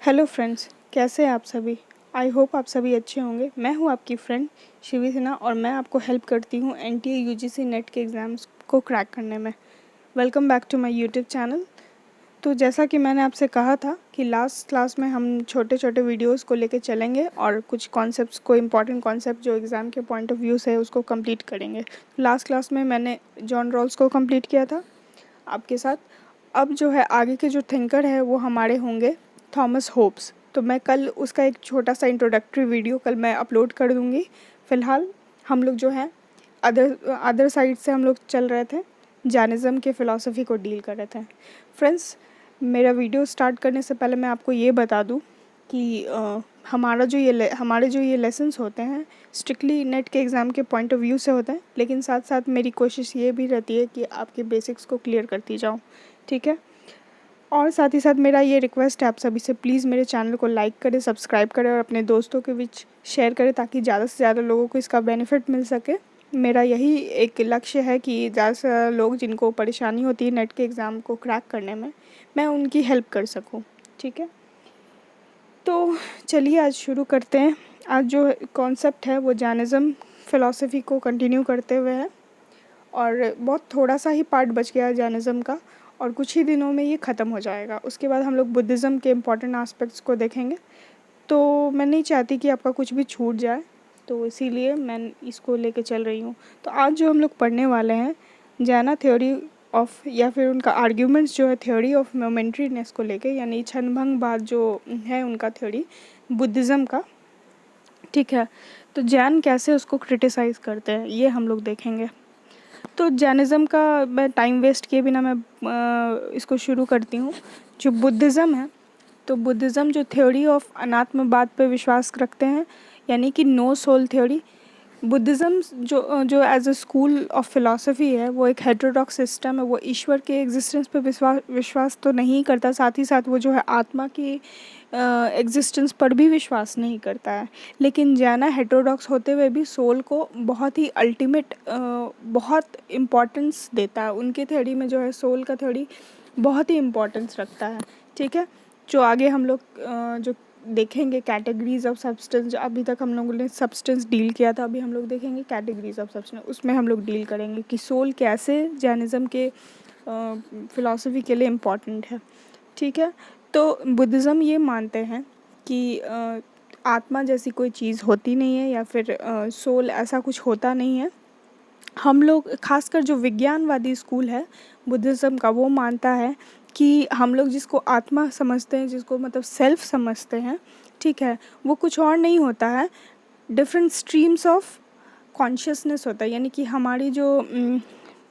Hello friends, कैसे हैं आप सभी। आई होप आप सभी अच्छे होंगे। मैं हूं आपकी फ्रेंड शिवी सिन्हा और मैं आपको हेल्प करती हूं एनटीए यूजीसी नेट के एग्ज़ाम्स को क्रैक करने में। Welcome back to my YouTube channel. तो जैसा कि मैंने आपसे कहा था कि लास्ट क्लास में हम छोटे छोटे वीडियोस को लेके चलेंगे और कुछ कॉन्सेप्ट्स को, इम्पॉर्टेंट कॉन्सेप्ट जो एग्ज़ाम के पॉइंट ऑफ व्यू से है उसको कंप्लीट करेंगे। लास्ट क्लास में मैंने जॉन रॉल्स को कंप्लीट किया था आपके साथ। अब जो है आगे के जो थिंकर है वो हमारे होंगे थॉमस होब्स। तो मैं कल उसका एक छोटा सा इंट्रोडक्टरी वीडियो कल मैं अपलोड कर दूँगी। फ़िलहाल हम लोग जो है अदर साइड से हम लोग चल रहे थे, जैनिज़्म के फ़िलॉसफ़ी को डील कर रहे थे। फ्रेंड्स, मेरा वीडियो स्टार्ट करने से पहले मैं आपको ये बता दूँ कि हमारे जो ये लेसन्स होते हैं स्ट्रिक्टली नेट के एग्ज़ाम के पॉइंट ऑफ व्यू से होते हैं, लेकिन साथ साथ मेरी कोशिश ये भी रहती है कि आपके बेसिक्स को क्लियर करती जाऊँ, ठीक है। और साथ ही साथ मेरा ये रिक्वेस्ट है आप सभी से, प्लीज़ मेरे चैनल को लाइक करें, सब्सक्राइब करें और अपने दोस्तों के बीच शेयर करें ताकि ज़्यादा से ज़्यादा लोगों को इसका बेनिफिट मिल सके। मेरा यही एक लक्ष्य है कि ज़्यादा से ज़्यादा लोग जिनको परेशानी होती है नेट के एग्ज़ाम को क्रैक करने में, मैं उनकी हेल्प कर सकूँ, ठीक है। तो चलिए आज शुरू करते हैं। आज जो कॉन्सेप्ट है वो जैनिज़्म फ़िलॉसफ़ी को कंटिन्यू करते हुए है और बहुत थोड़ा सा ही पार्ट बच गया है जैनिज़्म का और कुछ ही दिनों में ये ख़त्म हो जाएगा। उसके बाद हम लोग बुद्धिज़्म के इम्पॉर्टेंट एस्पेक्ट्स को देखेंगे। तो मैं नहीं चाहती कि आपका कुछ भी छूट जाए, तो इसीलिए मैं इसको लेके चल रही हूँ। तो आज जो हम लोग पढ़ने वाले हैं जैना थ्योरी ऑफ, या फिर उनका आर्ग्यूमेंट्स जो है थ्योरी ऑफ मोमेंट्रीनेस को लेके, यानी क्षणभंगवाद जो है उनका थ्योरी बुद्धिज़्म का, ठीक है। तो जैन कैसे उसको क्रिटिसाइज़ करते हैं ये हम लोग देखेंगे। तो जैनिज़्म का मैं टाइम वेस्ट किए बिना मैं इसको शुरू करती हूँ। जो बुद्धिज़्म है, तो बुद्धिज़्म जो थ्योरी ऑफ अनात्मवाद पे विश्वास रखते हैं, यानी कि नो सोल थ्योरी। बुद्धिज़्म जो as a school of philosophy है वो एक हेटेरोडॉक्स सिस्टम है। वो ईश्वर के एग्जिस्टेंस पे विश्वास तो नहीं करता, साथ ही साथ वो जो है आत्मा की एग्जिस्टेंस पर भी विश्वास नहीं करता है। लेकिन जैना हेटेरोडॉक्स होते हुए भी सोल को बहुत ही अल्टीमेट बहुत इम्पोर्टेंस देता है। उनके थ्योरी में जो है सोल का थ्योरी बहुत ही इम्पोर्टेंस रखता है, ठीक है। जो आगे हम लोग जो देखेंगे कैटेगरीज ऑफ सब्सटेंस, जो अभी तक हम लोगों ने सब्सटेंस डील किया था, अभी हम लोग देखेंगे कैटेगरीज ऑफ सब्सटेंस। उसमें हम लोग डील करेंगे कि सोल कैसे जैनिज़्म के फ़िलॉसफी के लिए इम्पॉर्टेंट है, ठीक है। तो बुद्धिज़्म ये मानते हैं कि आत्मा जैसी कोई चीज़ होती नहीं है, या फिर सोल ऐसा कुछ होता नहीं है। हम लोग खासकर जो विज्ञानवादी स्कूल है बुद्धिज़्म का, वो मानता है कि हम लोग जिसको आत्मा समझते हैं, जिसको मतलब सेल्फ समझते हैं, ठीक है, वो कुछ और नहीं होता है, डिफरेंट स्ट्रीम्स ऑफ कॉन्शियसनेस होता है। यानी कि हमारी जो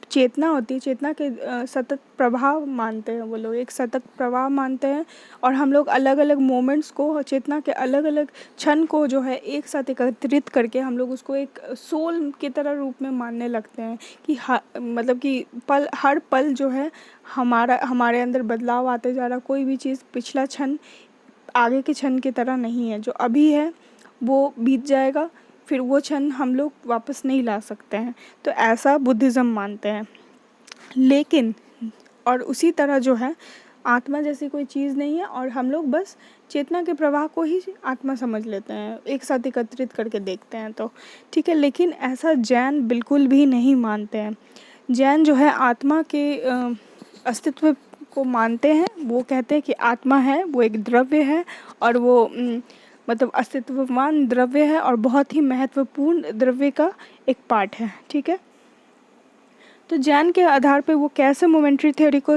चेतना होती है, चेतना के सतत प्रवाह मानते हैं वो लोग, एक सतत प्रवाह मानते हैं। और हम लोग अलग अलग मोमेंट्स को, चेतना के अलग अलग क्षण को जो है एक साथ एकत्रित करके हम लोग उसको एक सोल की तरह रूप में मानने लगते हैं कि मतलब कि हर पल जो है हमारे अंदर बदलाव आते जा रहा। कोई भी चीज़ पिछला क्षण आगे के क्षण की तरह नहीं है। जो अभी है वो बीत जाएगा, फिर वो क्षण हम लोग वापस नहीं ला सकते हैं। तो ऐसा बुद्धिज़्म मानते हैं। लेकिन और उसी तरह जो है आत्मा जैसी कोई चीज़ नहीं है और हम लोग बस चेतना के प्रवाह को ही आत्मा समझ लेते हैं, एक साथ एकत्रित करके देखते हैं, तो ठीक है। लेकिन ऐसा जैन बिल्कुल भी नहीं मानते हैं। जैन जो है आत्मा के अस्तित्व को मानते हैं। वो कहते हैं कि आत्मा है वो एक द्रव्य है और वो मतलब अस्तित्ववान द्रव्य है और बहुत ही महत्वपूर्ण द्रव्य का एक पार्ट है, ठीक है। तो जैन के आधार पे वो कैसे मोमेंट्री थ्योरी को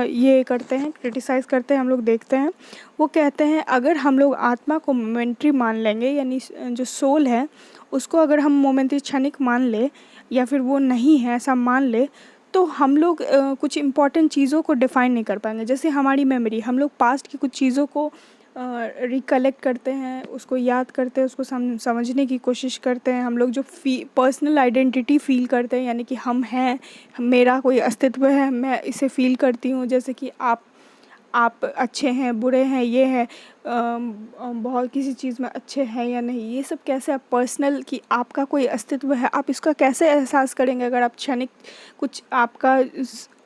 ये करते हैं, क्रिटिसाइज़ करते हैं, हम लोग देखते हैं। वो कहते हैं अगर हम लोग आत्मा को मोमेंट्री मान लेंगे, यानी जो सोल है उसको अगर हम मोमेंट्री क्षणिक मान ले, या फिर वो नहीं है ऐसा मान ले, तो हम लोग कुछ इम्पॉर्टेंट चीज़ों को डिफ़ाइन नहीं कर पाएंगे। जैसे हमारी मेमोरी, हम लोग पास्ट की कुछ चीज़ों को रिकलेक्ट करते हैं, उसको याद करते हैं, उसको समझने की कोशिश करते हैं। हम लोग जो पर्सनल आइडेंटिटी फ़ील करते हैं, यानी कि हम हैं, मेरा कोई अस्तित्व है, मैं इसे फ़ील करती हूँ। जैसे कि आप अच्छे हैं, बुरे हैं, ये है, बहुत किसी चीज़ में अच्छे हैं या नहीं, ये सब कैसे आप पर्सनल कि आपका कोई अस्तित्व है, आप इसका कैसे एहसास करेंगे अगर आप क्षणिक कुछ आपका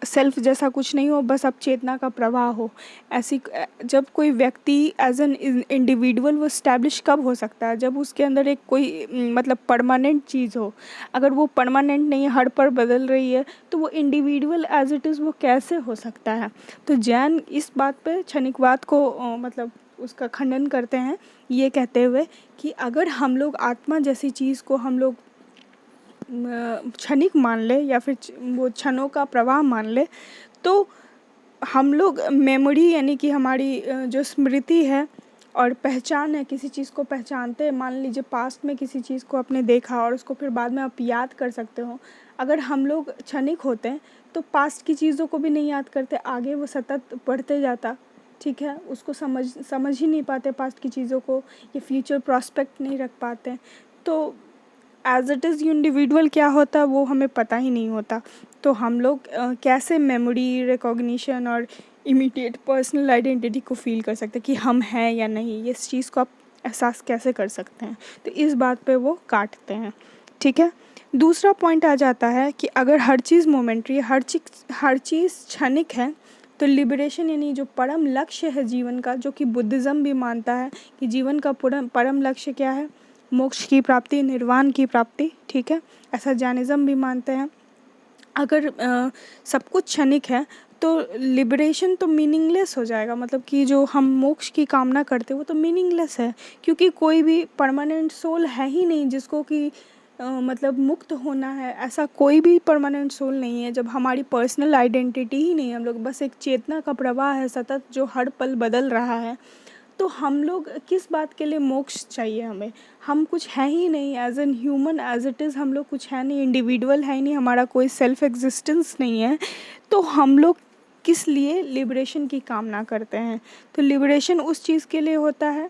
सेल्फ जैसा कुछ नहीं हो, बस अब चेतना का प्रवाह हो। ऐसी जब कोई व्यक्ति एज एन इंडिविजुअल वो स्टैब्लिश कब हो सकता है, जब उसके अंदर एक कोई मतलब परमानेंट चीज़ हो। अगर वो परमानेंट नहीं है, हर पर बदल रही है, तो वो इंडिविजुअल एज इट इज़ वो कैसे हो सकता है। तो जैन इस बात पे क्षणिकवाद को मतलब उसका खंडन करते हैं, ये कहते हुए कि अगर हम लोग आत्मा जैसी चीज़ को हम लोग क्षणिक मान ले या फिर वो क्षणों का प्रवाह मान ले, तो हम लोग मेमोरी यानी कि हमारी जो स्मृति है और पहचान है, किसी चीज़ को पहचानते हैं, मान लीजिए पास्ट में किसी चीज़ को आपने देखा और उसको फिर बाद में आप याद कर सकते हो। अगर हम लोग क्षणिक होते हैं तो पास्ट की चीज़ों को भी नहीं याद करते, आगे वो सतत बढ़ते जाता, ठीक है। उसको समझ ही नहीं पाते पास्ट की चीज़ों को, ये फ्यूचर प्रॉस्पेक्ट नहीं रख पाते। तो एज इट इज़ इंडिविजुअल क्या होता है वो हमें पता ही नहीं होता। तो हम लोग कैसे मेमोरी रिकॉग्निशन और इमीडिएट पर्सनल आइडेंटिटी को फील कर सकते हैं कि हम हैं या नहीं, ये इस चीज़ को आप एहसास कैसे कर सकते हैं। तो इस बात पे वो काटते हैं, ठीक है। दूसरा पॉइंट आ जाता है कि अगर हर चीज़ मोमेंट्री है, हर चीज़ क्षणिक है, तो लिबरेशन यानी जो परम लक्ष्य है जीवन का, जो कि बुद्धिज़्म भी मानता है कि जीवन का परम लक्ष्य क्या है, मोक्ष की प्राप्ति, निर्वाण की प्राप्ति, ठीक है। ऐसा जैनिज़्म भी मानते हैं। अगर सब कुछ क्षणिक है तो लिबरेशन तो मीनिंगलेस हो जाएगा, मतलब कि जो हम मोक्ष की कामना करते हैं वो तो मीनिंगलेस है, क्योंकि कोई भी परमानेंट सोल है ही नहीं जिसको कि मतलब मुक्त होना है। ऐसा कोई भी परमानेंट सोल नहीं है। जब हमारी पर्सनल आइडेंटिटी ही नहीं है, हम लोग बस एक चेतना का प्रवाह है सतत जो हर पल बदल रहा है, तो हम लोग किस बात के लिए मोक्ष चाहिए हमें। हम कुछ है ही नहीं, as an human as it is हम लोग कुछ है नहीं, इंडिविजुअल है ही नहीं, हमारा कोई सेल्फ एग्जिस्टेंस नहीं है। तो हम लोग किस लिए लिबरेशन की कामना करते हैं। तो लिबरेशन उस चीज़ के लिए होता है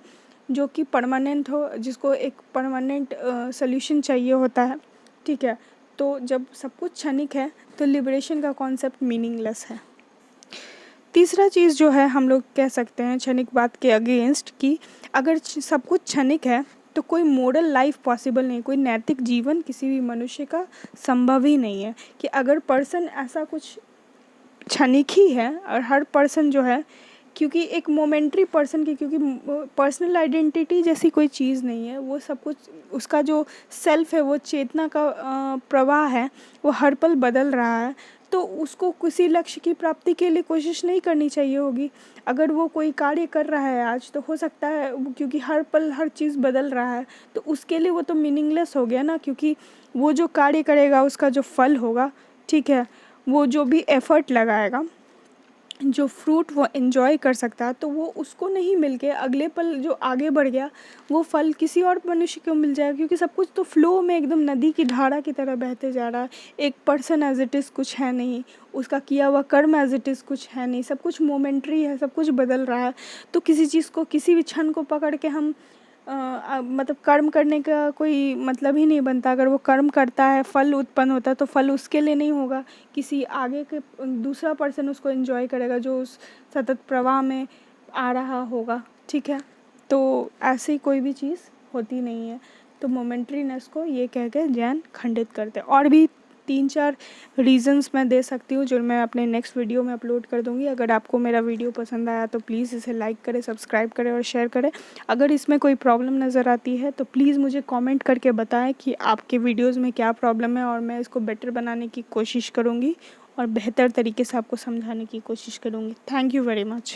जो कि परमानेंट हो, जिसको एक परमानेंट सॉल्यूशन चाहिए होता है, ठीक है। तो जब सब कुछ क्षणिक है तो लिबरेशन का कॉन्सेप्ट मीनिंगलेस है। तीसरा चीज़ जो है हम लोग कह सकते हैं क्षणिकवाद के अगेंस्ट कि अगर सब कुछ क्षणिक है तो कोई मोरल लाइफ पॉसिबल नहीं, कोई नैतिक जीवन किसी भी मनुष्य का संभव ही नहीं है। कि अगर पर्सन ऐसा कुछ क्षणिक ही है और हर पर्सन जो है, क्योंकि एक मोमेंट्री पर्सन की, क्योंकि पर्सनल आइडेंटिटी जैसी कोई चीज़ नहीं है, वो सब कुछ उसका जो सेल्फ है, वो चेतना का प्रवाह है, वो हर पल बदल रहा है। तो उसको किसी लक्ष्य की प्राप्ति के लिए कोशिश नहीं करनी चाहिए होगी। अगर वो कोई कार्य कर रहा है आज, तो हो सकता है क्योंकि हर पल हर चीज़ बदल रहा है, तो उसके लिए वो तो मीनिंगलेस हो गया ना, क्योंकि वो जो कार्य करेगा उसका जो फल होगा, ठीक है, वो जो भी एफर्ट लगाएगा, जो फ्रूट वो एंजॉय कर सकता है, तो वो उसको नहीं मिल के अगले पल जो आगे बढ़ गया वो फल किसी और मनुष्य को मिल जाएगा, क्योंकि सब कुछ तो फ्लो में एकदम नदी की धारा की तरह बहते जा रहा है। एक पर्सन एज इट इज़ कुछ है नहीं, उसका किया हुआ कर्म एज इट इज़ कुछ है नहीं, सब कुछ मोमेंट्री है, सब कुछ बदल रहा है। तो किसी चीज़ को, किसी भी क्षण को पकड़ के हम मतलब कर्म करने का कोई मतलब ही नहीं बनता। अगर वो कर्म करता है, फल उत्पन्न होता है, तो फल उसके लिए नहीं होगा, किसी आगे के दूसरा पर्सन उसको एंजॉय करेगा जो उस सतत प्रवाह में आ रहा होगा, ठीक है। तो ऐसी कोई भी चीज़ होती नहीं है। तो मोमेंट्रीनेस को ये कह के जैन खंडित करते हैं। और भी 3-4 रीज़न्स मैं दे सकती हूँ जो मैं अपने नेक्स्ट वीडियो में अपलोड कर दूँगी। अगर आपको मेरा वीडियो पसंद आया तो प्लीज़ इसे लाइक करें, सब्सक्राइब करें और शेयर करें। अगर इसमें कोई प्रॉब्लम नज़र आती है तो प्लीज़ मुझे कमेंट करके बताएं कि आपके वीडियोज़ में क्या प्रॉब्लम है, और मैं इसको बेटर बनाने की कोशिश करूँगी और बेहतर तरीके से आपको समझाने की कोशिश करूँगी। Thank you very much.